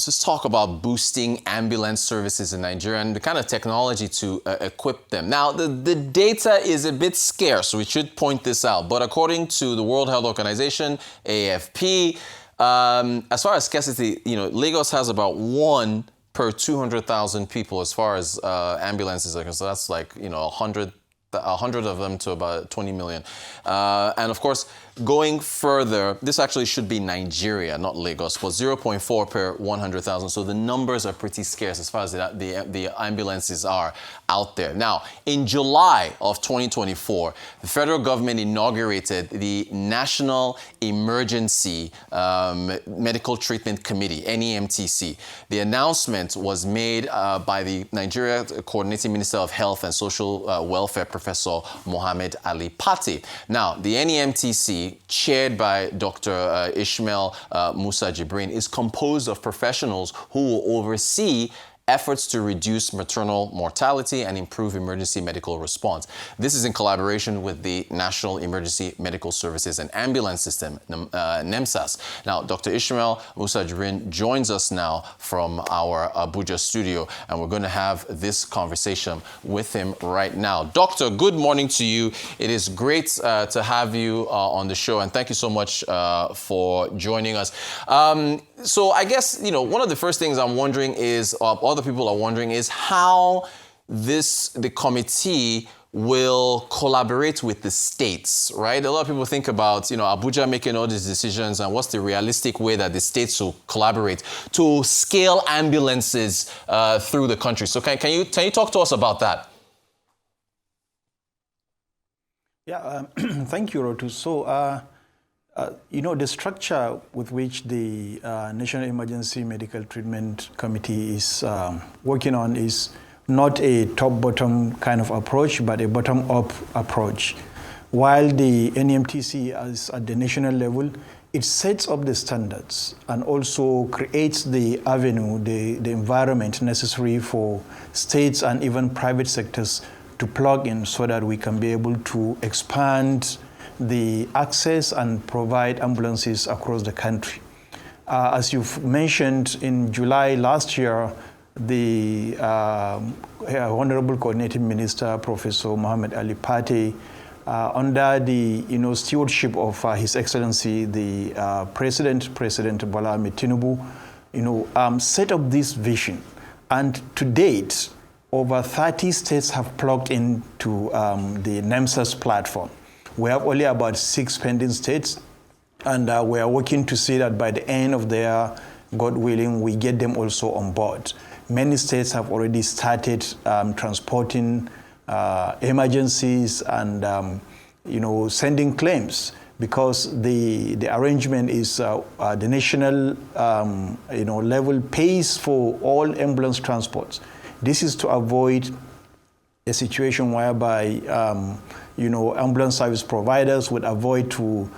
Let's talk about boosting ambulance services in Nigeria and the kind of technology to equip them. Now, the data is a bit scarce, so we should point this out. But according to the World Health Organization, AFP, as far as scarcity, Lagos has about 1 per 200,000 people as far as ambulances are concerned. So that's like, 100 of them to about 20 million. And of course, going further, this actually should be Nigeria, not Lagos, but 0.4 per 100,000. So the numbers are pretty scarce as far as the ambulances are out there. Now, in July of 2024, the federal government inaugurated the National Emergency Medical Treatment Committee, NEMTC. The announcement was made by the Nigeria Coordinating Minister of Health and Social Welfare, Professor Mohammed Ali Pate. Now, the NEMTC, chaired by Dr. Ismail Musa Jibrin, is composed of professionals who will oversee efforts to reduce maternal mortality and improve emergency medical response. This is in collaboration with the National Emergency Medical Services and Ambulance System, NEMSAS. Now, Dr. Ismail Musa Jibrin joins us now from our Abuja studio, and we're going to have this conversation with him right now. Doctor, good morning to you. It is great to have you on the show, and thank you so much for joining us. So I guess, one of the first things I'm wondering is, other people are wondering, is how the committee will collaborate with the states, right? A lot of people think about, Abuja making all these decisions, and what's the realistic way that the states will collaborate to scale ambulances through the country. So can you talk to us about that? Yeah, thank you, Rotu. So, the structure with which the National Emergency Medical Treatment Committee is working on is not a top-bottom kind of approach, but a bottom-up approach. While the NEMTC is at the national level, it sets up the standards and also creates the avenue, the environment necessary for states and even private sectors to plug in so that we can be able to expand the access and provide ambulances across the country. As you've mentioned, in July last year, the Honorable Coordinating Minister, Professor Mohammed Ali Pate, under the stewardship of His Excellency, the President Bola Ahmed Tinubu, set up this vision. And to date, over 30 states have plugged into the NEMSAS platform. We have only about 6 pending states, and we are working to see that by the end of the year, God willing, we get them also on board. Many states have already started transporting emergencies and sending claims, because the arrangement is the national level pays for all ambulance transports. This is to avoid a situation whereby ambulance service providers would avoid to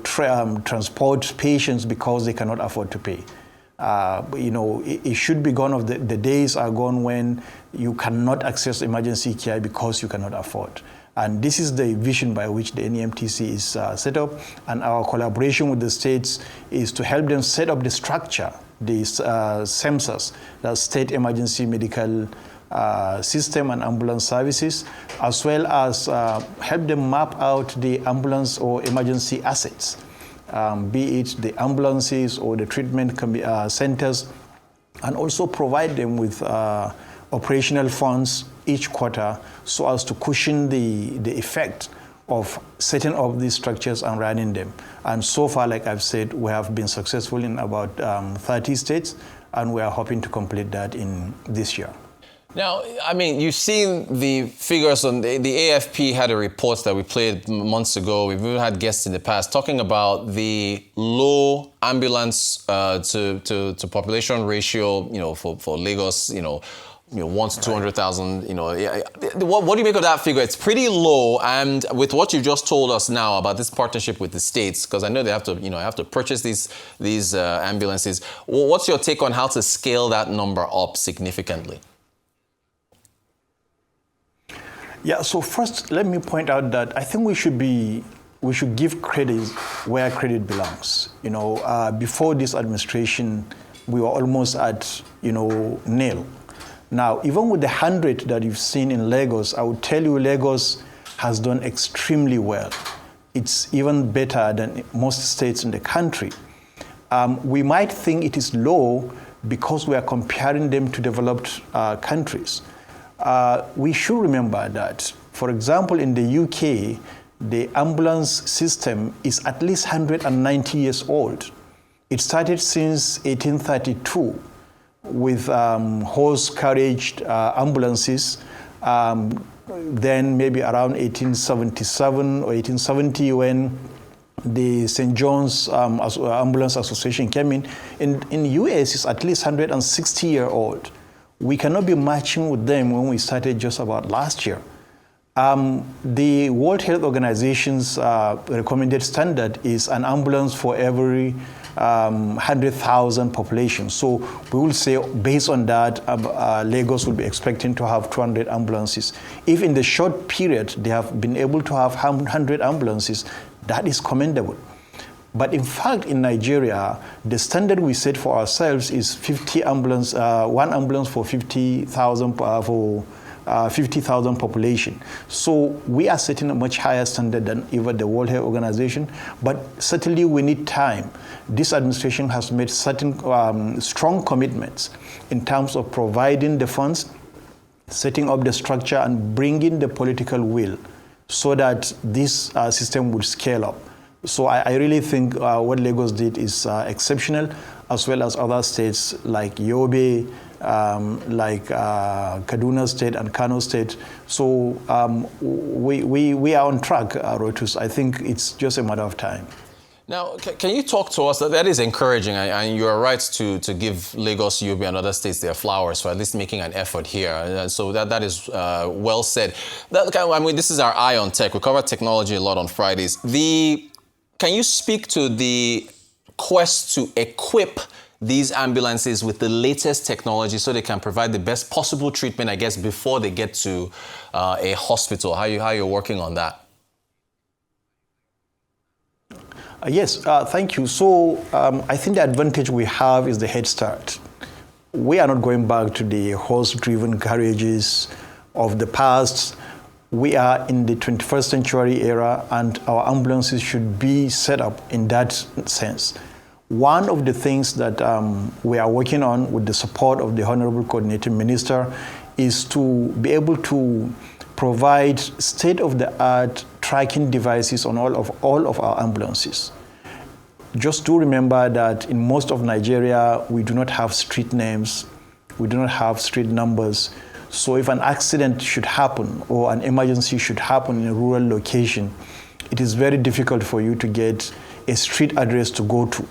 transport patients because they cannot afford to pay. It should be gone. The days are gone when you cannot access emergency care because you cannot afford. And this is the vision by which the NEMTC is set up, and our collaboration with the states is to help them set up the structure, the SEMSAS, the State Emergency Medical System and Ambulance Services, as well as help them map out the ambulance or emergency assets, be it the ambulances or the treatment centers, and also provide them with operational funds each quarter so as to cushion the effect of setting up these structures and running them. And so far, like I've said, we have been successful in about 30 states, and we are hoping to complete that in this year. Now, I mean, you've seen the figures on the AFP had a report that we played months ago. We've even had guests in the past talking about the low ambulance to population ratio, for Lagos, 1 to 200,000, What do you make of that figure? It's pretty low, and with what you've just told us now about this partnership with the states, because I know they have to purchase these ambulances. What's your take on how to scale that number up significantly? Yeah, so first, let me point out that I think we should be we should give credit where credit belongs. You know, before this administration, we were almost at, you know, nil. Now, even with the 100 that you've seen in Lagos, I would tell you Lagos has done extremely well. It's even better than most states in the country. We might think it is low because we are comparing them to developed countries. We should remember that, for example, in the UK, the ambulance system is at least 190 years old. It started since 1832 with horse-carriage ambulances. Then maybe around 1877 or 1870 when the St. John's Ambulance Association came in. In US, it's at least 160-year-old. We cannot be matching with them when we started just about last year. The World Health Organization's recommended standard is an ambulance for every 100,000 population. So we will say, based on that, Lagos will be expecting to have 200 ambulances. If in the short period they have been able to have 100 ambulances, that is commendable. But in fact, in Nigeria, the standard we set for ourselves is 50 ambulance, one ambulance for 50,000 50,000 population. So we are setting a much higher standard than even the World Health Organization, but certainly we need time. This administration has made certain strong commitments in terms of providing the funds, setting up the structure, and bringing the political will so that this system would scale up. So I really think what Lagos did is exceptional, as well as other states like Yobe, like Kaduna State and Kano State. So we are on track, Rotus. I think it's just a matter of time. Now, can you talk to us? That is encouraging, and you are right to give Lagos, Yobe, and other states their flowers for at least making an effort here. So that is well said. I mean, this is our Eye on Tech. We cover technology a lot on Fridays. Can you speak to the quest to equip these ambulances with the latest technology so they can provide the best possible treatment, I guess, before they get to a hospital? How you're working on that? Yes, thank you. So I think the advantage we have is the head start. We are not going back to the horse-driven carriages of the past. We are in the 21st century era, and our ambulances should be set up in that sense. One of the things that we are working on with the support of the Honorable Coordinating Minister is to be able to provide state-of-the-art tracking devices on all of our ambulances. Just do remember that in most of Nigeria, we do not have street names, we do not have street numbers. So if an accident should happen or an emergency should happen in a rural location, it is very difficult for you to get a street address to go to.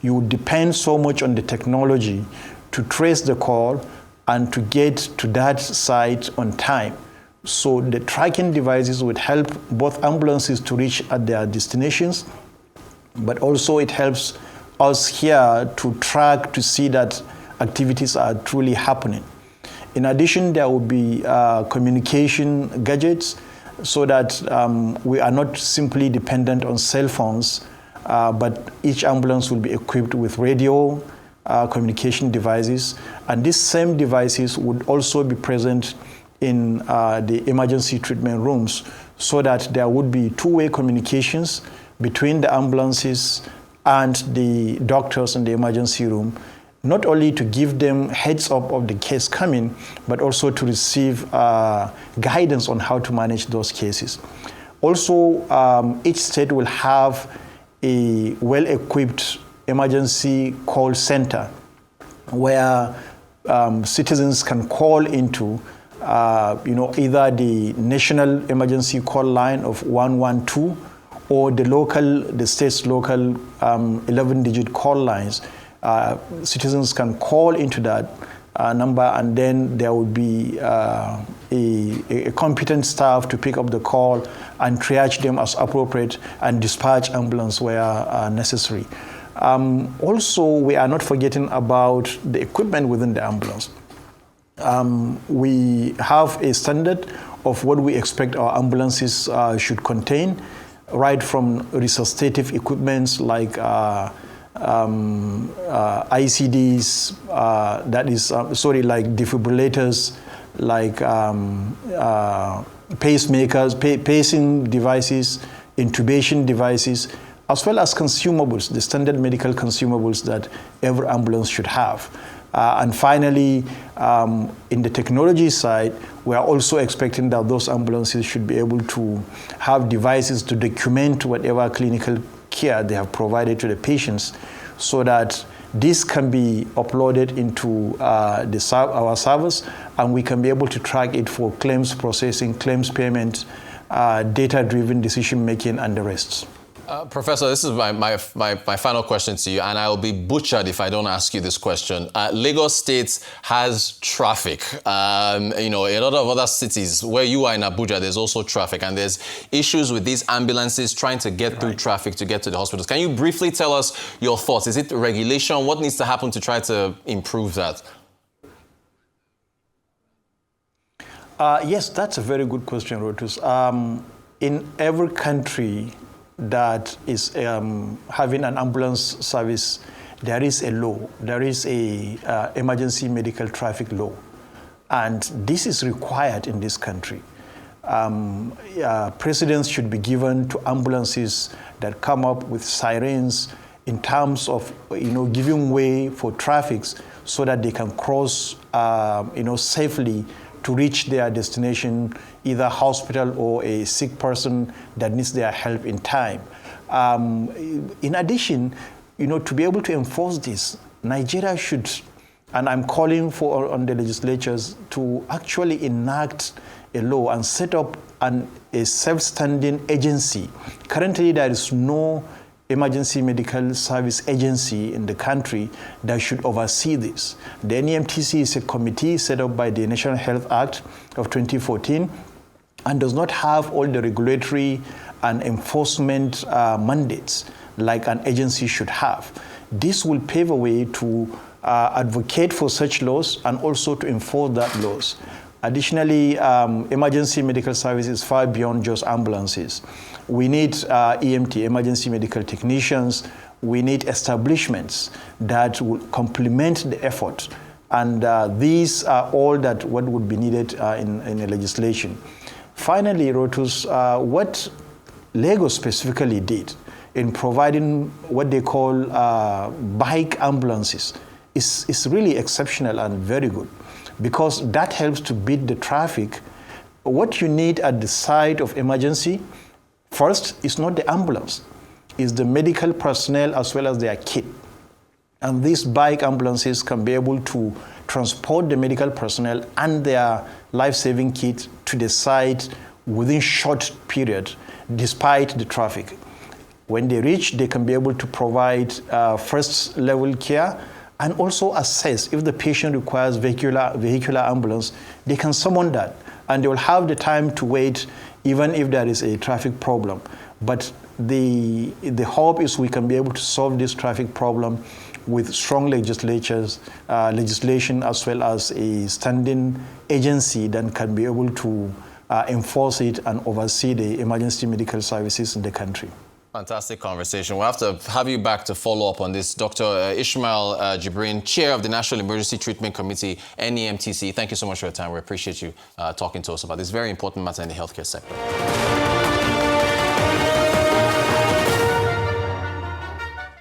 You depend so much on the technology to trace the call and to get to that site on time. So the tracking devices would help both ambulances to reach at their destinations, but also it helps us here to track to see that activities are truly happening. In addition, there will be communication gadgets so that we are not simply dependent on cell phones, but each ambulance will be equipped with radio communication devices. And these same devices would also be present in the emergency treatment rooms so that there would be two-way communications between the ambulances and the doctors in the emergency room, not only to give them heads up of the case coming, but also to receive guidance on how to manage those cases. Also, each state will have a well-equipped emergency call center where citizens can call into either the national emergency call line of 112 or the state's local 11-digit call lines. Citizens can call into that number, and then there will be a competent staff to pick up the call and triage them as appropriate and dispatch ambulance where necessary. Also, we are not forgetting about the equipment within the ambulance. We have a standard of what we expect our ambulances should contain. right from resuscitative equipments like ICDs, like defibrillators, like pacemakers, pacing devices, intubation devices, as well as consumables, the standard medical consumables that every ambulance should have. And finally, in the technology side, we are also expecting that those ambulances should be able to have devices to document whatever clinical care they have provided to the patients, so that this can be uploaded into our servers, and we can be able to track it for claims processing, claims payment, data-driven decision-making, and the rest. Professor, this is my final question to you, and I will be butchered if I don't ask you this question. Lagos State has traffic. You know, a lot of other cities where you are in Abuja, there's also traffic, and there's issues with these ambulances trying to get through traffic to get to the hospitals. Can you briefly tell us your thoughts? Is it regulation? What needs to happen to try to improve that? Yes, that's a very good question, Rotus. In every country that is having an ambulance service, there is a law. There is a emergency medical traffic law, and this is required in this country. Precedence should be given to ambulances that come up with sirens in terms of giving way for traffics so that they can cross safely to reach their destination, either hospital or a sick person that needs their help in time. In addition, to be able to enforce this, Nigeria should, and I'm calling on the legislatures to actually enact a law and set up a self-standing agency. Currently, there is no emergency medical service agency in the country that should oversee this. The NEMTC is a committee set up by the National Health Act of 2014 and does not have all the regulatory and enforcement mandates like an agency should have. This will pave a way to advocate for such laws and also to enforce that laws. Additionally, emergency medical service is far beyond just ambulances. We need EMT, emergency medical technicians. We need establishments that will complement the effort. And these are all that what would be needed in the legislation. Finally, Rotus, what Lagos specifically did in providing what they call bike ambulances is really exceptional and very good, because that helps to beat the traffic. What you need at the site of emergency, first, is not the ambulance, it's the medical personnel as well as their kit. And these bike ambulances can be able to transport the medical personnel and their life-saving kit to the site within short period, despite the traffic. When they reach, they can be able to provide first-level care and also assess if the patient requires vehicular ambulance. They can summon that, and they will have the time to wait even if there is a traffic problem. But the hope is we can be able to solve this traffic problem with strong legislation as well as a standing agency that can be able to enforce it and oversee the emergency medical services in the country. Fantastic conversation. We'll have to have you back to follow up on this. Dr. Ismail Jibrin, Chair of the National Emergency Treatment Committee, NEMTC. Thank you so much for your time. We appreciate you talking to us about this very important matter in the healthcare sector.